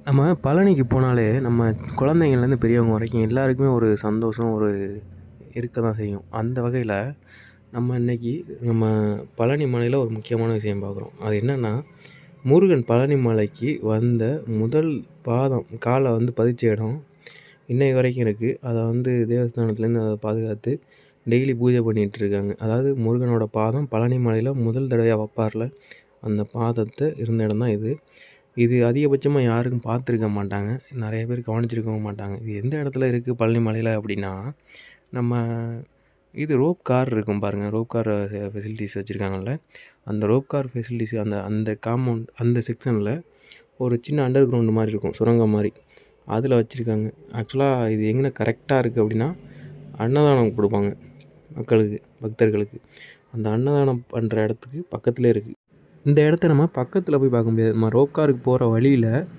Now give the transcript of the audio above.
நம்ம பழனிக்கு போனாலே நம்ம குழந்தைங்கள்லேருந்து பெரியவங்க வரைக்கும் எல்லாருக்குமே ஒரு சந்தோஷம் இருக்க தான் செய்யும். அந்த வகையில் நம்ம இன்னைக்கு நம்ம பழனி மலையில் ஒரு முக்கியமான விஷயம் பார்க்குறோம். அது என்னென்னா, முருகன் பழனி மலைக்கு வந்த முதல் பாதம் காலை பதிச்ச இடம் இன்னைக்கு வரைக்கும் இருக்குது. அதை தேவஸ்தானத்துலேருந்து அதை பாதுகாத்து டெய்லி பூஜை பண்ணிகிட்டு இருக்காங்க. அதாவது முருகனோட பாதம் பழனி மலையில் முதல் தடவையாக வைப்பார்ல, அந்த பாதத்தை இருந்த இடம் தான் இது. இது அதிகபட்சமாக யாருக்கும் பார்த்துருக்க மாட்டாங்க. நிறைய பேர் கவனிச்சிருக்கவும் மாட்டாங்க. இது எந்த இடத்துல இருக்குது பழனி மலையில் அப்படின்னா, நம்ம ரோப் கார் இருக்கும் பாருங்கள். ரோப் கார் ஃபெசிலிட்டிஸ் வச்சுருக்காங்கல்ல, அந்த ரோப் கார் ஃபெசிலிட்டிஸ் அந்த அந்த காம்பவுண்ட் அந்த செக்ஷனில் ஒரு சின்ன அண்டர் கிரவுண்டு மாதிரி இருக்கும், சுரங்கம் மாதிரி. அதில் வச்சுருக்காங்க. ஆக்சுவலாக இது எங்கே கரெக்டாக இருக்குது அப்படின்னா, அன்னதானம் கொடுப்பாங்க மக்களுக்கு, பக்தர்களுக்கு. அந்த அன்னதானம் பண்ணுற இடத்துக்கு பக்கத்துலேயே இருக்குது. இந்த இடத்த நம்ம பக்கத்தில் போய் பார்க்க முடியாது. நம்ம ரோப் காருக்கு போகிற வழியில்